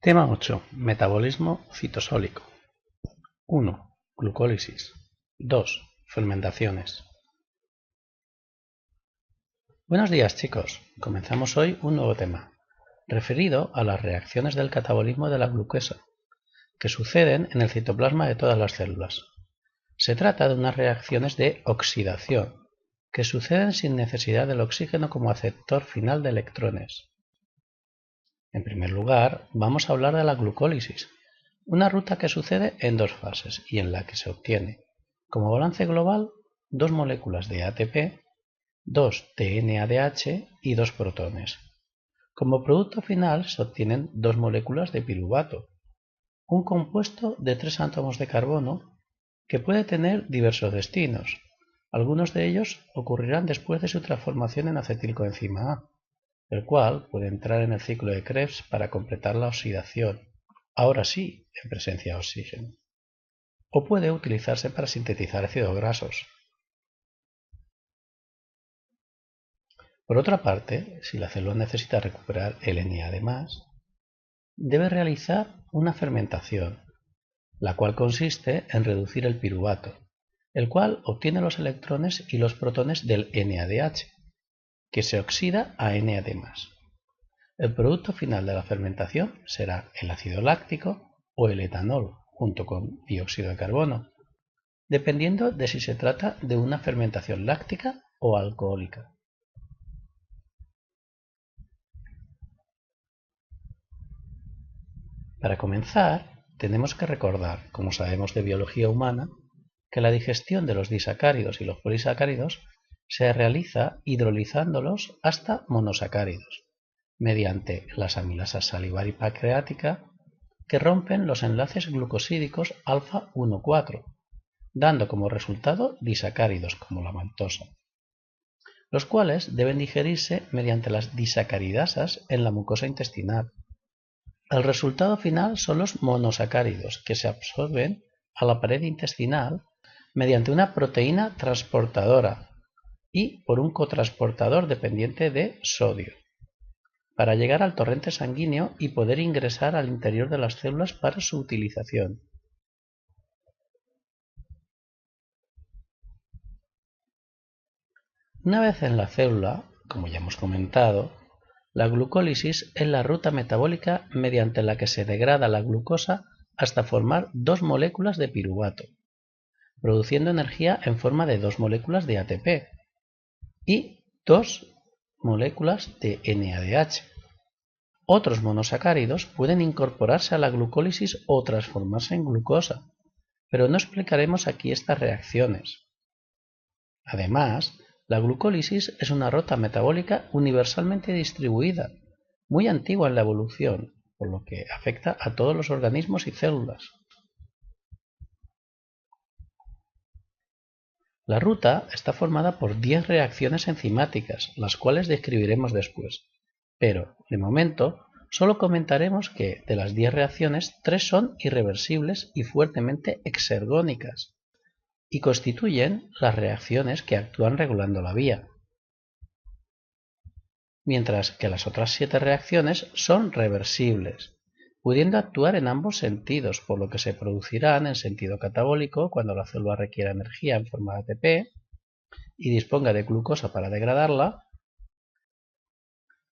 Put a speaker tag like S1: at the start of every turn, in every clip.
S1: Tema 8. Metabolismo citosólico. 1. Glucólisis. 2. Fermentaciones. Buenos días, chicos. Comenzamos hoy un nuevo tema, referido a las reacciones del catabolismo de la glucosa, que suceden en el citoplasma de todas las células. Se trata de unas reacciones de oxidación, que suceden sin necesidad del oxígeno como aceptor final de electrones. En primer lugar, vamos a hablar de la glucólisis, una ruta que sucede en dos fases y en la que se obtiene, como balance global, dos moléculas de ATP, dos de NADH y dos protones. Como producto final se obtienen dos moléculas de piruvato, un compuesto de 3 átomos de carbono que puede tener diversos destinos. Algunos de ellos ocurrirán después de su transformación en acetilcoenzima A, el cual puede entrar en el ciclo de Krebs para completar la oxidación, ahora sí en presencia de oxígeno, o puede utilizarse para sintetizar ácidos grasos. Por otra parte, si la célula necesita recuperar el NAD+, debe realizar una fermentación, la cual consiste en reducir el piruvato, el cual obtiene los electrones y los protones del NADH, que se oxida a NAD+. El producto final de la fermentación será el ácido láctico o el etanol, junto con dióxido de carbono, dependiendo de si se trata de una fermentación láctica o alcohólica. Para comenzar, tenemos que recordar, como sabemos de biología humana, que la digestión de los disacáridos y los polisacáridos se realiza hidrolizándolos hasta monosacáridos, mediante las amilasas salivar y pancreática, que rompen los enlaces glucosídicos alfa 1,4, dando como resultado disacáridos como la maltosa, los cuales deben digerirse mediante las disacaridasas en la mucosa intestinal. El resultado final son los monosacáridos, que se absorben a la pared intestinal mediante una proteína transportadora y por un cotransportador dependiente de sodio, para llegar al torrente sanguíneo y poder ingresar al interior de las células para su utilización. Una vez en la célula, como ya hemos comentado, la glucólisis es la ruta metabólica mediante la que se degrada la glucosa hasta formar dos moléculas de piruvato, produciendo energía en forma de dos moléculas de ATP y dos moléculas de NADH. Otros monosacáridos pueden incorporarse a la glucólisis o transformarse en glucosa, pero no explicaremos aquí estas reacciones. Además, la glucólisis es una ruta metabólica universalmente distribuida, muy antigua en la evolución, por lo que afecta a todos los organismos y células. La ruta está formada por 10 reacciones enzimáticas, las cuales describiremos después, pero, de momento, solo comentaremos que, de las 10 reacciones, 3 son irreversibles y fuertemente exergónicas, y constituyen las reacciones que actúan regulando la vía, mientras que las otras 7 reacciones son reversibles, pudiendo actuar en ambos sentidos, por lo que se producirán en sentido catabólico cuando la célula requiera energía en forma de ATP y disponga de glucosa para degradarla,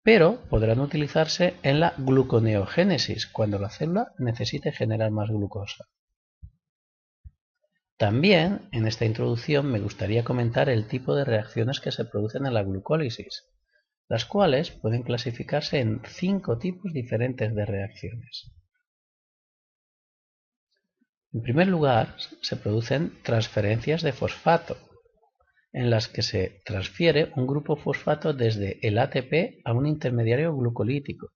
S1: pero podrán utilizarse en la gluconeogénesis cuando la célula necesite generar más glucosa. También, en esta introducción, me gustaría comentar el tipo de reacciones que se producen en la glucólisis, las cuales pueden clasificarse en 5 tipos diferentes de reacciones. En primer lugar, se producen transferencias de fosfato, en las que se transfiere un grupo fosfato desde el ATP a un intermediario glucolítico,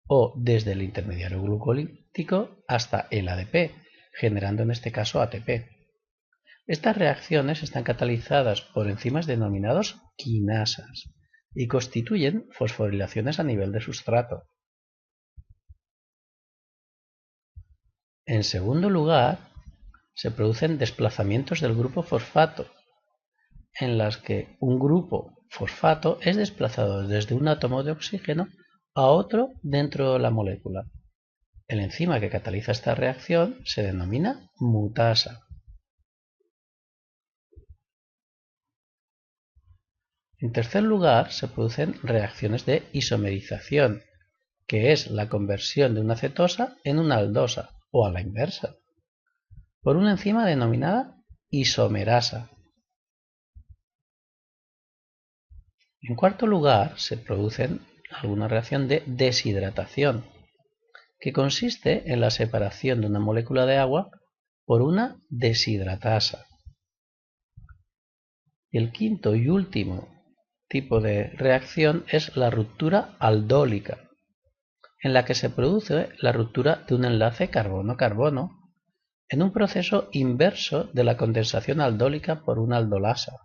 S1: o desde el intermediario glucolítico hasta el ADP, generando en este caso ATP. Estas reacciones están catalizadas por enzimas denominados quinasas y constituyen fosforilaciones a nivel de sustrato. En segundo lugar, se producen desplazamientos del grupo fosfato, en las que un grupo fosfato es desplazado desde un átomo de oxígeno a otro dentro de la molécula, El enzima que cataliza esta reacción se denomina mutasa. En tercer lugar, se producen reacciones de isomerización, que es la conversión de una cetosa en una aldosa, o a la inversa, por una enzima denominada isomerasa. En cuarto lugar, se produce alguna reacción de deshidratación, que consiste en la separación de una molécula de agua por una deshidratasa. Y el quinto y último tipo de reacción es la ruptura aldólica, en la que se produce la ruptura de un enlace carbono-carbono en un proceso inverso de la condensación aldólica por una aldolasa.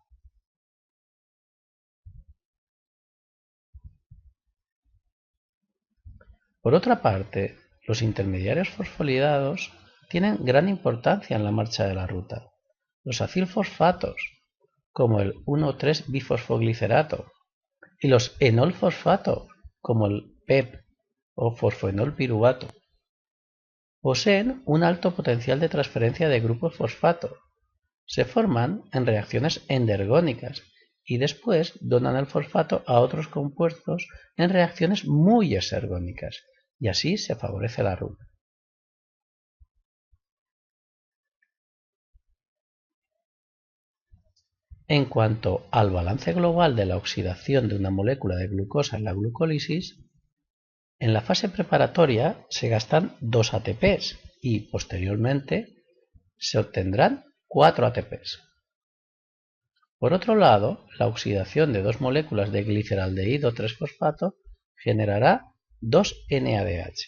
S1: Por otra parte, los intermediarios fosforilados tienen gran importancia en la marcha de la ruta. Los acilfosfatos, como el 1,3-bifosfoglicerato, y los enolfosfatos, como el PEP o fosfoenolpiruvato, poseen un alto potencial de transferencia de grupos fosfato. Se forman en reacciones endergónicas y después donan el fosfato a otros compuestos en reacciones muy exergónicas, y así se favorece la ruta. En cuanto al balance global de la oxidación de una molécula de glucosa en la glucólisis, en la fase preparatoria se gastan 2 ATPs y posteriormente se obtendrán 4 ATPs. Por otro lado, la oxidación de 2 moléculas de gliceraldehído 3-fosfato generará 2 NADH,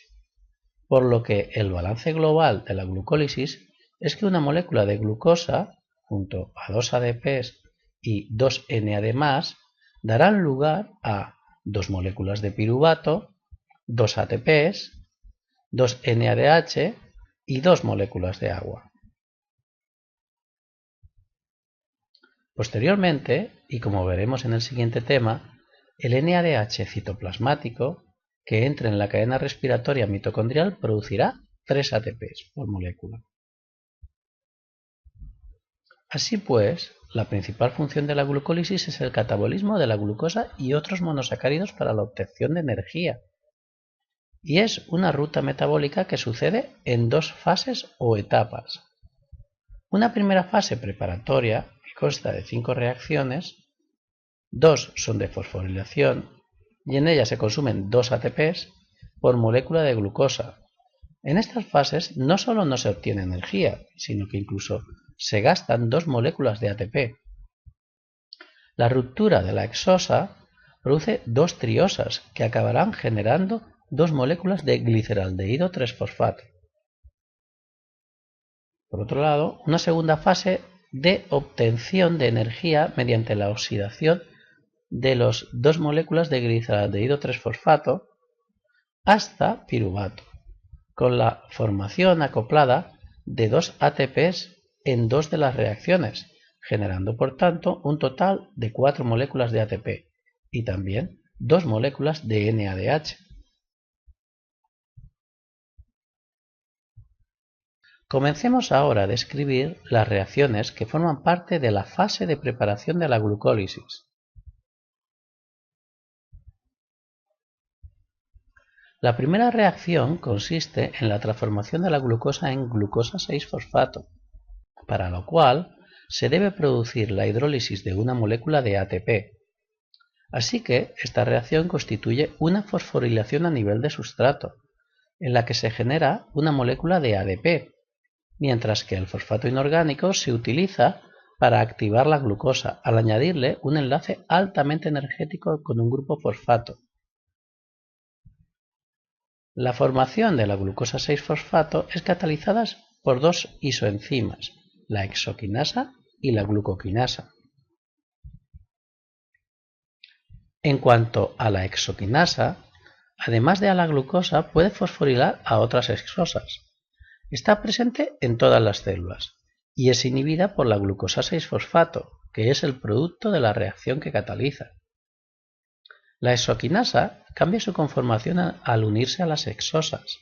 S1: por lo que el balance global de la glucólisis es que una molécula de glucosa, junto a 2 ADPs y 2 NAD+, darán lugar a 2 moléculas de piruvato, 2 ATPs, 2 NADH y 2 moléculas de agua. Posteriormente, y como veremos en el siguiente tema, el NADH citoplasmático que entre en la cadena respiratoria mitocondrial producirá 3 ATPs por molécula. Así pues, la principal función de la glucólisis es el catabolismo de la glucosa y otros monosacáridos para la obtención de energía. Y es una ruta metabólica que sucede en 2 fases o etapas. Una primera fase preparatoria que consta de 5 reacciones, 2 son de fosforilación y en ella se consumen 2 ATPs por molécula de glucosa. En estas fases no solo no se obtiene energía, sino que incluso se gastan 2 moléculas de ATP. La ruptura de la exosa produce 2 triosas que acabarán generando 2 moléculas de gliceraldehído 3-fosfato. Por otro lado, una segunda fase de obtención de energía mediante la oxidación de las 2 moléculas de gliceraldehído 3-fosfato hasta piruvato, con la formación acoplada de 2 ATPs en 2 de las reacciones, generando por tanto un total de 4 moléculas de ATP y también 2 moléculas de NADH. Comencemos ahora a describir las reacciones que forman parte de la fase de preparación de la glucólisis. La primera reacción consiste en la transformación de la glucosa en glucosa 6-fosfato, para lo cual se debe producir la hidrólisis de una molécula de ATP. Así que esta reacción constituye una fosforilación a nivel de sustrato, en la que se genera una molécula de ADP, mientras que el fosfato inorgánico se utiliza para activar la glucosa al añadirle un enlace altamente energético con un grupo fosfato. La formación de la glucosa 6-fosfato es catalizada por 2 isoenzimas, la hexoquinasa y la glucoquinasa. En cuanto a la hexoquinasa, además de a la glucosa, puede fosforilar a otras exosas. Está presente en todas las células y es inhibida por la glucosa 6-fosfato, que es el producto de la reacción que cataliza. La hexoquinasa cambia su conformación al unirse a las exosas.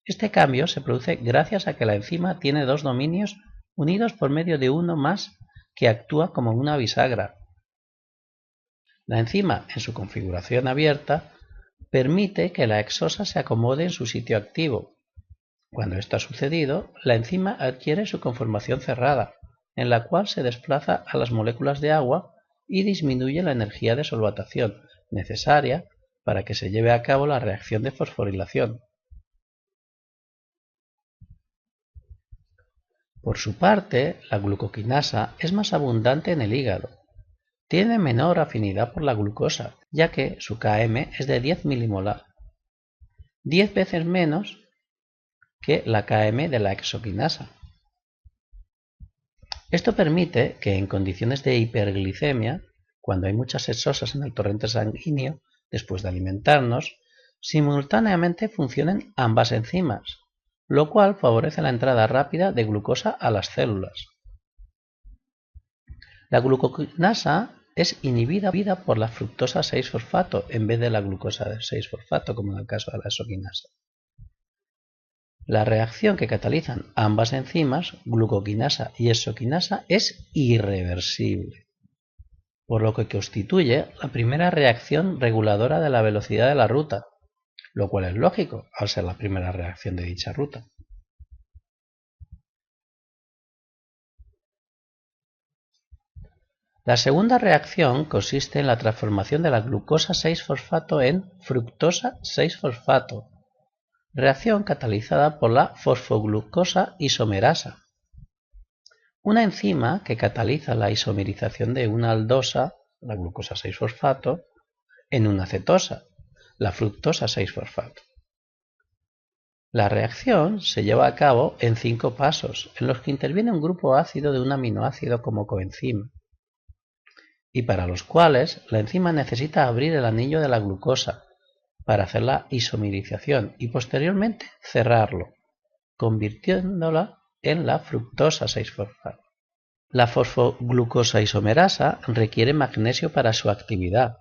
S1: Este cambio se produce gracias a que la enzima tiene dos dominios unidos por medio de uno más que actúa como una bisagra. La enzima, en su configuración abierta, permite que la exosa se acomode en su sitio activo. Cuando esto ha sucedido, la enzima adquiere su conformación cerrada, en la cual se desplaza a las moléculas de agua y disminuye la energía de solvatación necesaria para que se lleve a cabo la reacción de fosforilación. Por su parte, la glucoquinasa es más abundante en el hígado. Tiene menor afinidad por la glucosa, ya que su Km es de 10 milimolar, 10 veces menos que la Km de la exoquinasa. Esto permite que en condiciones de hiperglicemia, cuando hay muchas exosas en el torrente sanguíneo, después de alimentarnos, simultáneamente funcionen ambas enzimas, lo cual favorece la entrada rápida de glucosa a las células. La glucoquinasa es inhibida por la fructosa 6-fosfato en vez de la glucosa 6-fosfato, como en el caso de la exoquinasa. La reacción que catalizan ambas enzimas, glucoquinasa y exoquinasa, es irreversible, por lo que constituye la primera reacción reguladora de la velocidad de la ruta, lo cual es lógico al ser la primera reacción de dicha ruta. La segunda reacción consiste en la transformación de la glucosa 6-fosfato en fructosa 6-fosfato, reacción catalizada por la fosfoglucosa isomerasa, una enzima que cataliza la isomerización de una aldosa, la glucosa 6-fosfato, en una cetosa, la fructosa 6-fosfato. La reacción se lleva a cabo en 5 pasos, en los que interviene un grupo ácido de un aminoácido como coenzima, y para los cuales la enzima necesita abrir el anillo de la glucosa para hacer la isomerización y posteriormente cerrarlo, convirtiéndola en la fructosa 6-fosfato. La fosfoglucosa isomerasa requiere magnesio para su actividad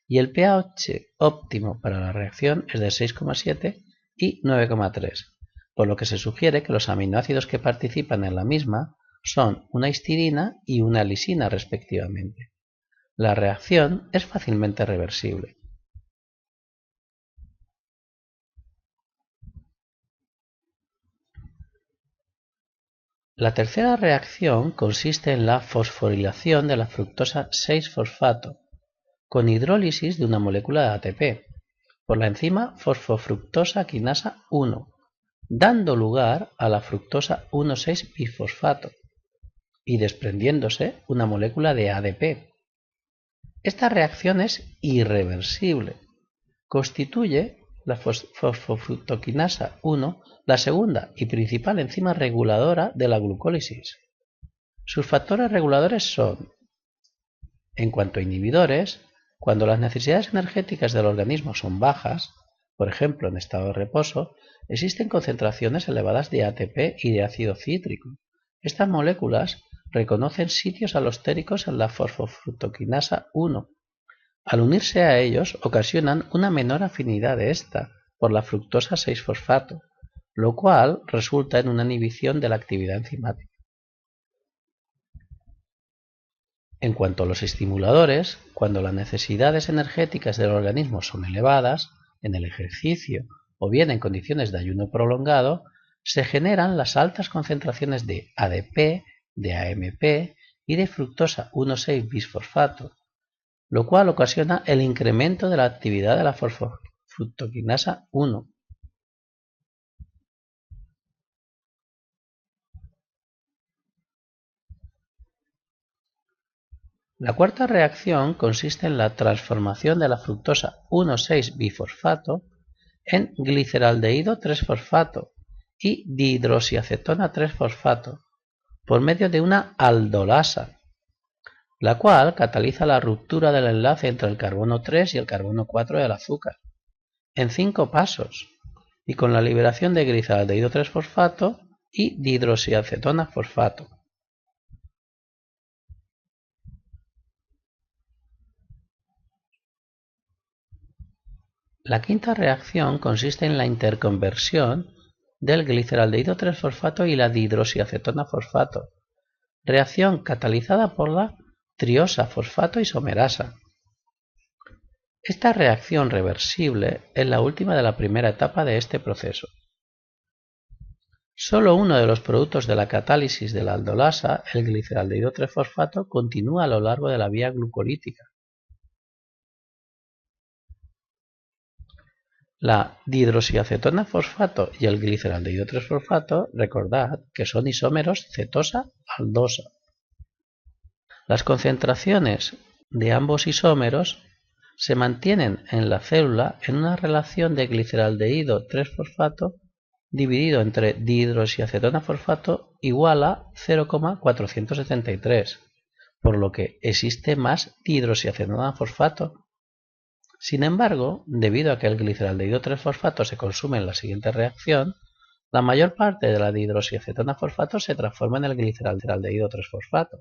S1: y el pH óptimo para la reacción es de 6,7 y 9,3, por lo que se sugiere que los aminoácidos que participan en la misma son una histidina y una lisina respectivamente. La reacción es fácilmente reversible. La tercera reacción consiste en la fosforilación de la fructosa 6-fosfato con hidrólisis de una molécula de ATP por la enzima fosfofructosa quinasa 1, dando lugar a la fructosa 1,6-bifosfato y desprendiéndose una molécula de ADP. Esta reacción es irreversible. Constituye la fosfofructoquinasa 1 la segunda y principal enzima reguladora de la glucólisis. Sus factores reguladores son, en cuanto a inhibidores, cuando las necesidades energéticas del organismo son bajas, por ejemplo en estado de reposo, existen concentraciones elevadas de ATP y de ácido cítrico. Estas moléculas reconocen sitios alostéricos en la fosfofructoquinasa 1. Al unirse a ellos, ocasionan una menor afinidad de esta por la fructosa 6-fosfato, lo cual resulta en una inhibición de la actividad enzimática. En cuanto a los estimuladores, cuando las necesidades energéticas del organismo son elevadas, en el ejercicio o bien en condiciones de ayuno prolongado, se generan las altas concentraciones de ADP, de AMP y de fructosa 1,6-bisfosfato, lo cual ocasiona el incremento de la actividad de la fosfofructoquinasa 1. La cuarta reacción consiste en la transformación de la fructosa 1,6-bifosfato en gliceraldehído 3-fosfato y dihidroxiacetona 3-fosfato por medio de una aldolasa, la cual cataliza la ruptura del enlace entre el carbono 3 y el carbono 4 del azúcar, en 5 pasos, y con la liberación de gliceraldehído 3-fosfato y dihidroxiacetona fosfato. La quinta reacción consiste en la interconversión del gliceraldehído 3-fosfato y la dihidroxiacetona fosfato, reacción catalizada por la triosa fosfato isomerasa. Esta reacción reversible es la última de la primera etapa de este proceso. Solo uno de los productos de la catálisis de la aldolasa, el gliceraldehído 3-fosfato, continúa a lo largo de la vía glucolítica. La dihidroxiacetona fosfato y el gliceraldehído 3-fosfato, recordad que son isómeros cetosa-aldosa. Las concentraciones de ambos isómeros se mantienen en la célula en una relación de gliceraldehído 3-fosfato dividido entre dihidroxiacetona fosfato igual a 0,473, por lo que existe más dihidroxiacetona fosfato. Sin embargo, debido a que el gliceraldehído 3-fosfato se consume en la siguiente reacción, la mayor parte de la dihidroxiacetona fosfato se transforma en el gliceraldehído 3-fosfato.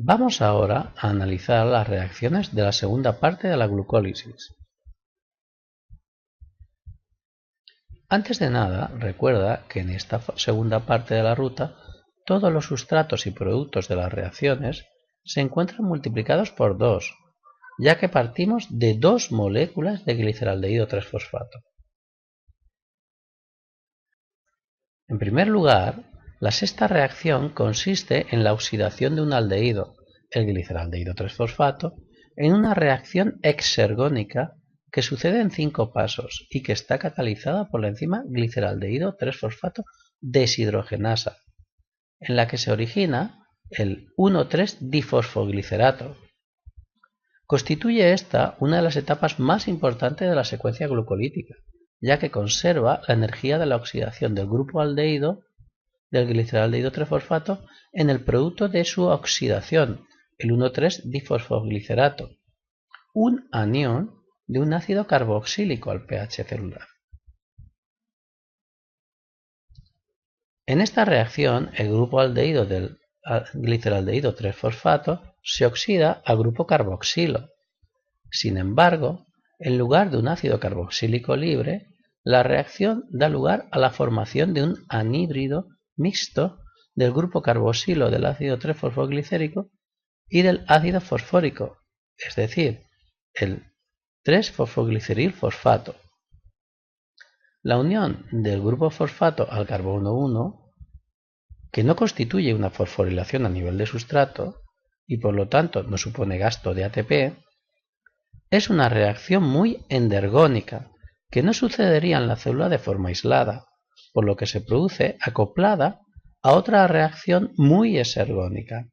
S1: Vamos ahora a analizar las reacciones de la segunda parte de la glucólisis. Antes de nada, recuerda que en esta segunda parte de la ruta, todos los sustratos y productos de las reacciones se encuentran multiplicados por 2, ya que partimos de 2 moléculas de gliceraldehído 3-fosfato. En primer lugar, la sexta reacción consiste en la oxidación de un aldehído, el gliceraldehído 3-fosfato, en una reacción exergónica que sucede en 5 pasos y que está catalizada por la enzima gliceraldehído 3-fosfato deshidrogenasa, en la que se origina el 1,3-difosfoglicerato. Constituye esta una de las etapas más importantes de la secuencia glucolítica, ya que conserva la energía de la oxidación del grupo aldehído del gliceraldehído 3-fosfato en el producto de su oxidación, el 1,3-difosfoglicerato, un anión de un ácido carboxílico al pH celular. En esta reacción, el grupo aldehído del gliceraldehído 3-fosfato se oxida a grupo carboxilo. Sin embargo, en lugar de un ácido carboxílico libre, la reacción da lugar a la formación de un anhídrido mixto del grupo carboxilo del ácido 3-fosfoglicérico y del ácido fosfórico, es decir, el 3-fosfoglicerilfosfato. La unión del grupo fosfato al carbono 1, que no constituye una fosforilación a nivel de sustrato y por lo tanto no supone gasto de ATP, es una reacción muy endergónica que no sucedería en la célula de forma aislada, por lo que se produce acoplada a otra reacción muy exergónica,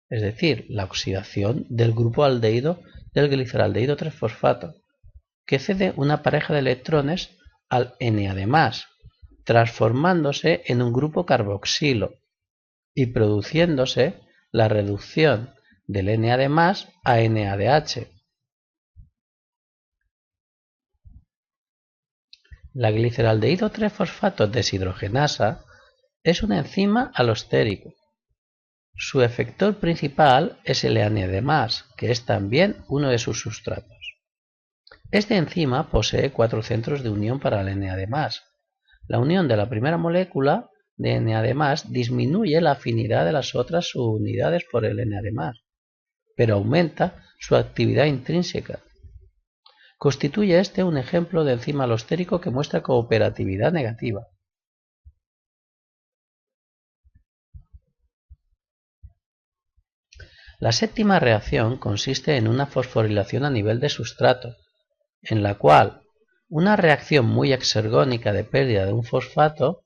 S1: es decir, la oxidación del grupo aldehído del gliceraldehído 3-fosfato, que cede una pareja de electrones al Na+, transformándose en un grupo carboxilo y produciéndose la reducción del Na+ a NADH. La gliceraldehído 3-fosfato deshidrogenasa es una enzima alostérico. Su efector principal es el NAD+, que es también uno de sus sustratos. Esta enzima posee 4 centros de unión para el NAD+. La unión de la primera molécula de NAD+ disminuye la afinidad de las otras subunidades por el NAD+, pero aumenta su actividad intrínseca. Constituye este un ejemplo de enzima alostérico que muestra cooperatividad negativa. La séptima reacción consiste en una fosforilación a nivel de sustrato, en la cual una reacción muy exergónica de pérdida de un fosfato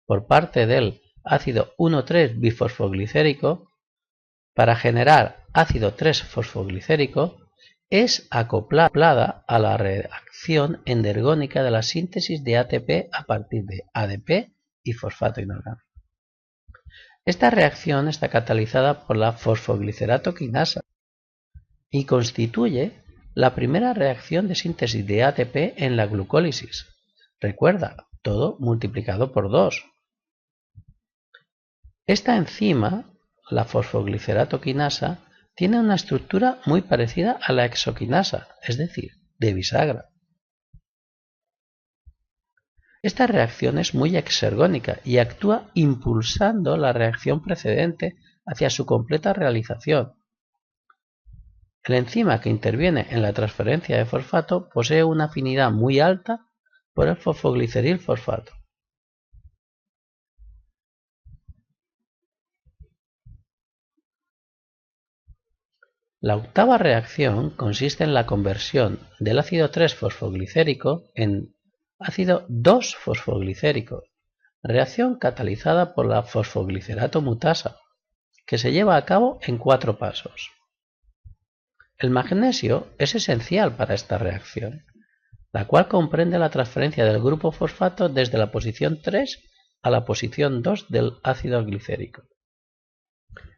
S1: por parte del ácido 1,3-bifosfoglicérico para generar ácido 3-fosfoglicérico es acoplada a la reacción endergónica de la síntesis de ATP a partir de ADP y fosfato inorgánico. Esta reacción está catalizada por la fosfoglicerato quinasa y constituye la primera reacción de síntesis de ATP en la glucólisis. Recuerda, todo multiplicado por 2. Esta enzima, la fosfoglicerato quinasa, tiene una estructura muy parecida a la exoquinasa, es decir, de bisagra. Esta reacción es muy exergónica y actúa impulsando la reacción precedente hacia su completa realización. El enzima que interviene en la transferencia de fosfato posee una afinidad muy alta por el fosfogliceril fosfato. La octava reacción consiste en la conversión del ácido 3-fosfoglicérico en ácido 2-fosfoglicérico, reacción catalizada por la fosfoglicerato mutasa, que se lleva a cabo en 4 pasos. El magnesio es esencial para esta reacción, la cual comprende la transferencia del grupo fosfato desde la posición 3 a la posición 2 del ácido glicérico.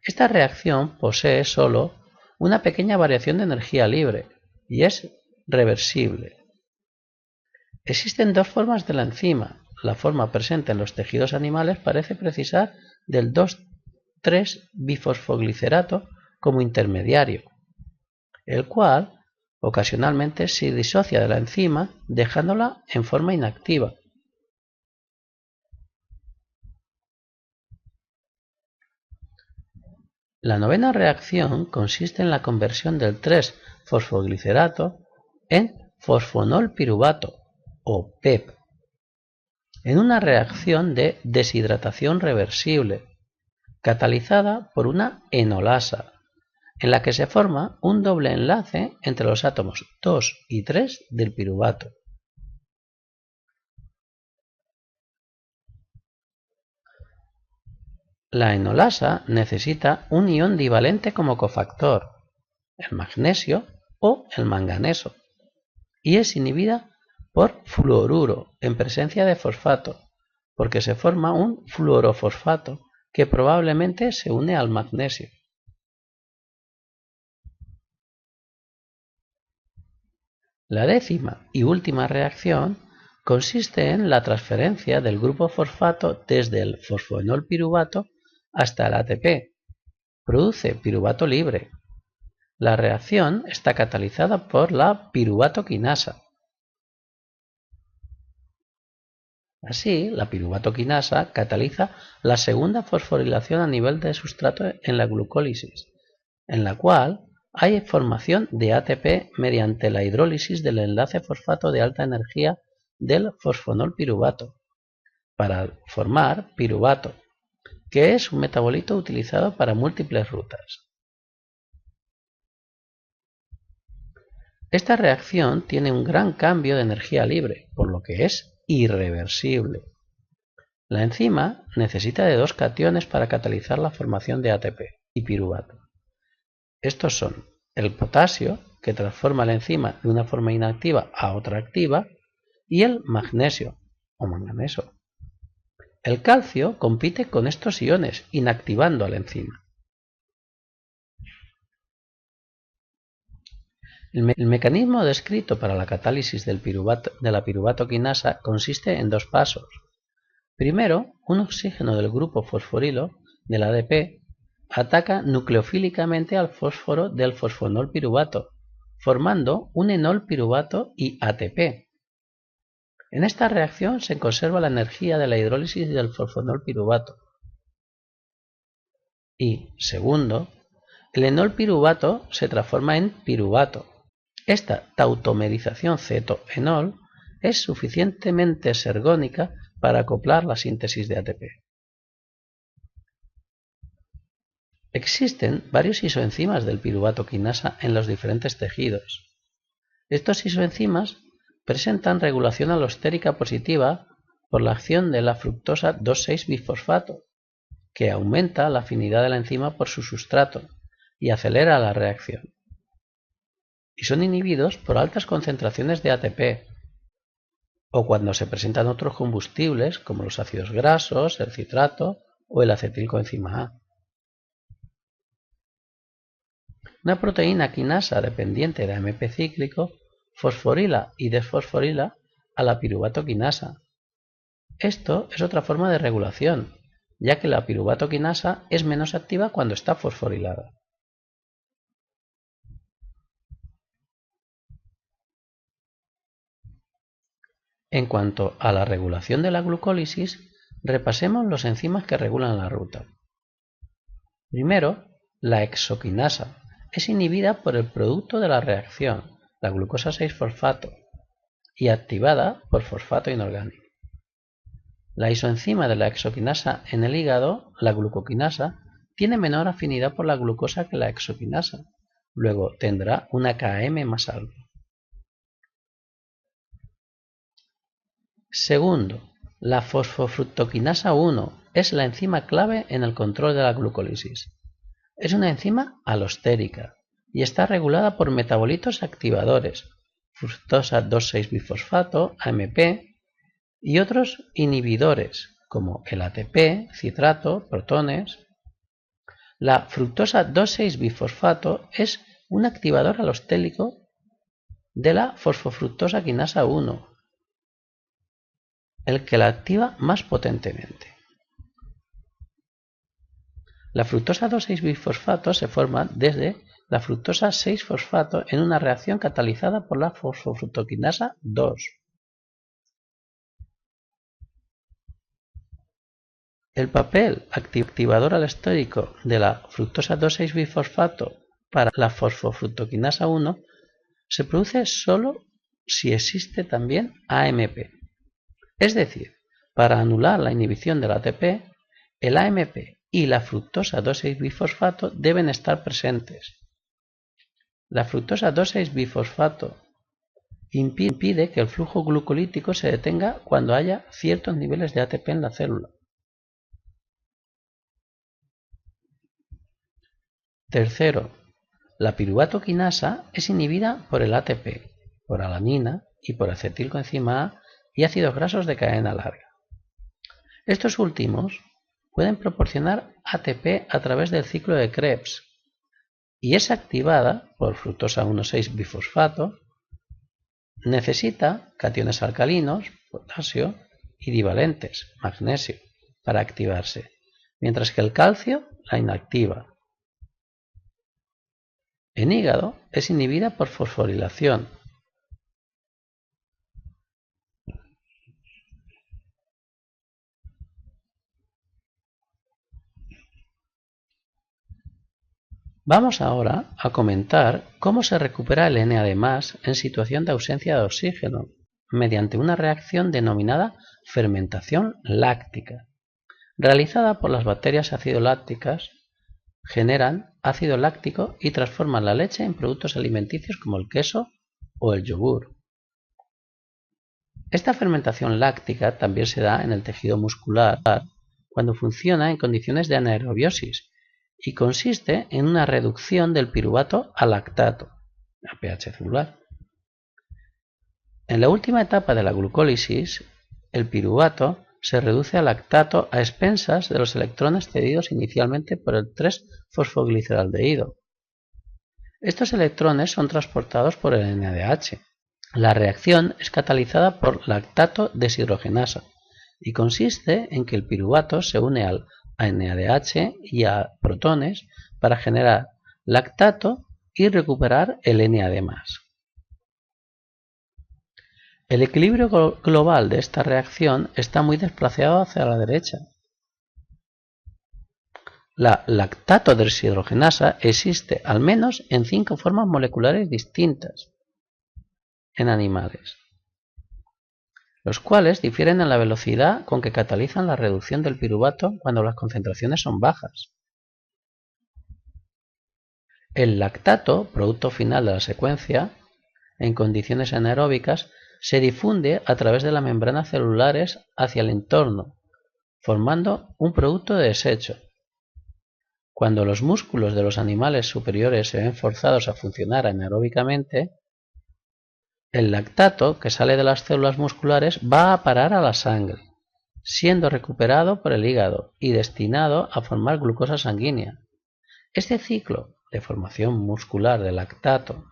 S1: Esta reacción posee solo una pequeña variación de energía libre y es reversible. Existen dos formas de la enzima. La forma presente en los tejidos animales parece precisar del 2,3-bifosfoglicerato como intermediario, el cual ocasionalmente se disocia de la enzima dejándola en forma inactiva. La novena reacción consiste en la conversión del 3-fosfoglicerato en fosfonolpiruvato o PEP, en una reacción de deshidratación reversible, catalizada por una enolasa, en la que se forma un doble enlace entre los átomos 2 y 3 del piruvato. La enolasa necesita un ion divalente como cofactor, el magnesio o el manganeso, y es inhibida por fluoruro en presencia de fosfato, porque se forma un fluorofosfato que probablemente se une al magnesio. La décima y última reacción consiste en la transferencia del grupo fosfato desde el fosfoenolpiruvato hasta el ATP. Produce piruvato libre. La reacción está catalizada por la piruvatoquinasa. Así, la piruvatoquinasa cataliza la segunda fosforilación a nivel de sustrato en la glucólisis, en la cual hay formación de ATP mediante la hidrólisis del enlace fosfato de alta energía del fosfonolpiruvato, para formar piruvato, que es un metabolito utilizado para múltiples rutas. Esta reacción tiene un gran cambio de energía libre, por lo que es irreversible. La enzima necesita de dos cationes para catalizar la formación de ATP y piruvato. Estos son el potasio, que transforma la enzima de una forma inactiva a otra activa, y el magnesio o manganeso. El calcio compite con estos iones, inactivando a la enzima. El mecanismo descrito para la catálisis de la piruvatoquinasa consiste en dos pasos. Primero, un oxígeno del grupo fosforilo del ADP ataca nucleofílicamente al fósforo del fosfonolpiruvato, formando un enolpiruvato y ATP. En esta reacción se conserva la energía de la hidrólisis del fosfonolpiruvato. Y, segundo, el enolpiruvato se transforma en piruvato. Esta tautomerización ceto-enol es suficientemente ergónica para acoplar la síntesis de ATP. Existen varios isoenzimas del piruvatoquinasa en los diferentes tejidos. Estos isoenzimas presentan regulación alostérica positiva por la acción de la fructosa 2,6-bisfosfato, que aumenta la afinidad de la enzima por su sustrato y acelera la reacción. Y son inhibidos por altas concentraciones de ATP, o cuando se presentan otros combustibles como los ácidos grasos, el citrato o el acetilcoenzima A. Una proteína quinasa dependiente de AMP cíclico fosforila y desfosforila a la piruvatoquinasa. Esto es otra forma de regulación, ya que la piruvatoquinasa es menos activa cuando está fosforilada. En cuanto a la regulación de la glucólisis, repasemos los enzimas que regulan la ruta. Primero, la exoquinasa es inhibida por el producto de la reacción, la glucosa 6-fosfato, y activada por fosfato inorgánico. La isoenzima de la exoquinasa en el hígado, la glucoquinasa, tiene menor afinidad por la glucosa que la exoquinasa, luego tendrá una Km más alta. Segundo, la fosfofructoquinasa 1 es la enzima clave en el control de la glucólisis. Es una enzima alostérica y está regulada por metabolitos activadores, fructosa 2,6-bifosfato, AMP, y otros inhibidores como el ATP, citrato, protones. La fructosa 2,6-bifosfato es un activador alostélico de la fosfofructosa quinasa 1, el que la activa más potentemente. La fructosa 2,6-bifosfato se forma desde la fructosa 6-fosfato en una reacción catalizada por la fosfofructoquinasa 2. El papel activador alostérico de la fructosa 2,6-bifosfato para la fosfofructoquinasa 1 se produce solo si existe también AMP. Es decir, para anular la inhibición del ATP, el AMP y la fructosa 2,6-bifosfato deben estar presentes. La fructosa 2,6-bifosfato impide que el flujo glucolítico se detenga cuando haya ciertos niveles de ATP en la célula. Tercero, la piruvatoquinasa es inhibida por el ATP, por alanina y por acetilcoenzima A y ácidos grasos de cadena larga. Estos últimos pueden proporcionar ATP a través del ciclo de Krebs y es activada por fructosa 1,6-bifosfato. Necesita cationes alcalinos, potasio, y divalentes, magnesio, para activarse, mientras que el calcio la inactiva. En hígado es inhibida por fosforilación. Vamos ahora a comentar cómo se recupera el Na+ en situación de ausencia de oxígeno, mediante una reacción denominada fermentación láctica, realizada por las bacterias ácido-lácticas. Generan ácido láctico y transforman la leche en productos alimenticios como el queso o el yogur. Esta fermentación láctica también se da en el tejido muscular cuando funciona en condiciones de anaerobiosis y consiste en una reducción del piruvato a lactato, a pH celular. En la última etapa de la glucólisis, el piruvato se reduce a lactato a expensas de los electrones cedidos inicialmente por el 3-fosfogliceraldehído. Estos electrones son transportados por el NADH. La reacción es catalizada por lactato deshidrogenasa y consiste en que el piruvato se une al NADH y a protones para generar lactato y recuperar el NAD+. El equilibrio global de esta reacción está muy desplazado hacia la derecha. La lactato deshidrogenasa existe al menos en 5 formas moleculares distintas en animales, los cuales difieren en la velocidad con que catalizan la reducción del piruvato cuando las concentraciones son bajas. El lactato, producto final de la secuencia, en condiciones anaeróbicas, se difunde a través de las membranas celulares hacia el entorno, formando un producto de desecho. Cuando los músculos de los animales superiores se ven forzados a funcionar anaeróbicamente, el lactato que sale de las células musculares va a parar a la sangre, siendo recuperado por el hígado y destinado a formar glucosa sanguínea. Este ciclo de formación muscular de lactato,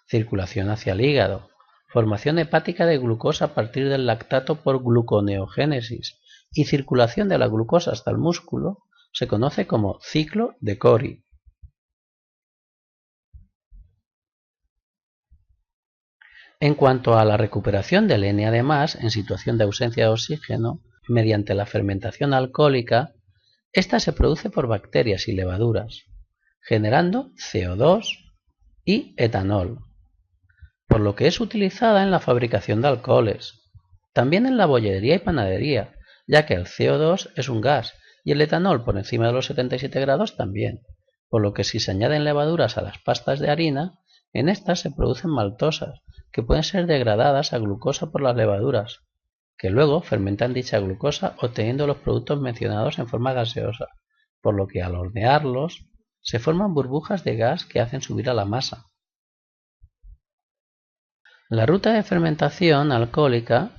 S1: circulación hacia el hígado, formación hepática de glucosa a partir del lactato por gluconeogénesis y circulación de la glucosa hasta el músculo se conoce como ciclo de Cori. En cuanto a la recuperación del Na+ en situación de ausencia de oxígeno mediante la fermentación alcohólica, esta se produce por bacterias y levaduras, generando CO2 y etanol, por lo que es utilizada en la fabricación de alcoholes, también en la bollería y panadería, ya que el CO2 es un gas y el etanol por encima de los 77 grados también, por lo que si se añaden levaduras a las pastas de harina, en estas se producen maltosas, que pueden ser degradadas a glucosa por las levaduras, que luego fermentan dicha glucosa obteniendo los productos mencionados en forma gaseosa, por lo que al hornearlos se forman burbujas de gas que hacen subir a la masa. La ruta de fermentación alcohólica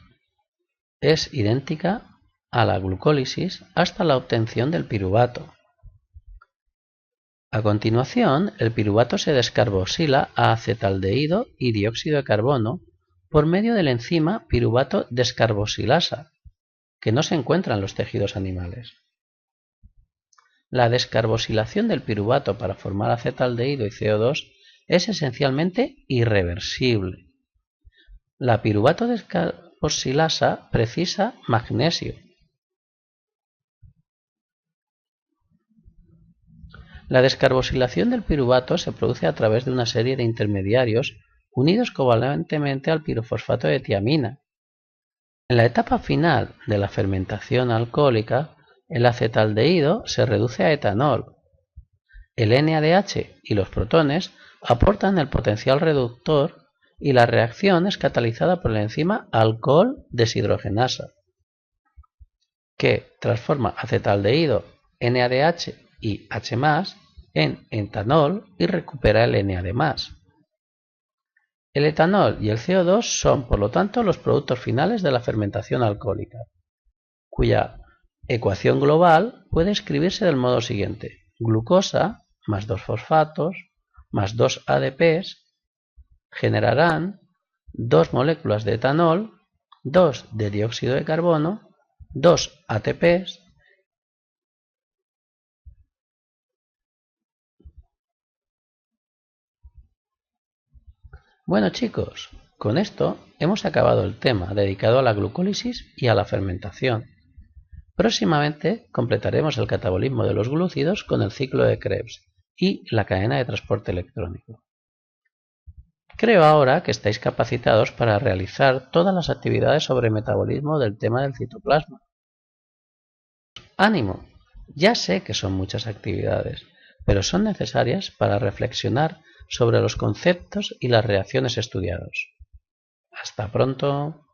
S1: es idéntica a la glucólisis hasta la obtención del piruvato. A continuación, el piruvato se descarboxila a acetaldehído y dióxido de carbono por medio de la enzima piruvato descarboxilasa, que no se encuentra en los tejidos animales. La descarboxilación del piruvato para formar acetaldehído y CO2 es esencialmente irreversible. La piruvato descarboxilasa precisa magnesio. La descarboxilación del piruvato se produce a través de una serie de intermediarios unidos covalentemente al pirofosfato de tiamina. En la etapa final de la fermentación alcohólica, el acetaldehído se reduce a etanol. El NADH y los protones aportan el potencial reductor y la reacción es catalizada por la enzima alcohol deshidrogenasa, que transforma acetaldehído, NADH y H+ en etanol y recupera el Na+. El etanol y el CO2 son, por lo tanto, los productos finales de la fermentación alcohólica, cuya ecuación global puede escribirse del modo siguiente: glucosa más 2 fosfatos más 2 ADPs generarán 2 moléculas de etanol, 2 de dióxido de carbono, 2 ATPs Bueno chicos, con esto hemos acabado el tema dedicado a la glucólisis y a la fermentación. Próximamente completaremos el catabolismo de los glúcidos con el ciclo de Krebs y la cadena de transporte electrónico. Creo ahora que estáis capacitados para realizar todas las actividades sobre metabolismo del tema del citoplasma. ¡Ánimo! Ya sé que son muchas actividades, pero son necesarias para reflexionar sobre los conceptos y las reacciones estudiados. ¡Hasta pronto!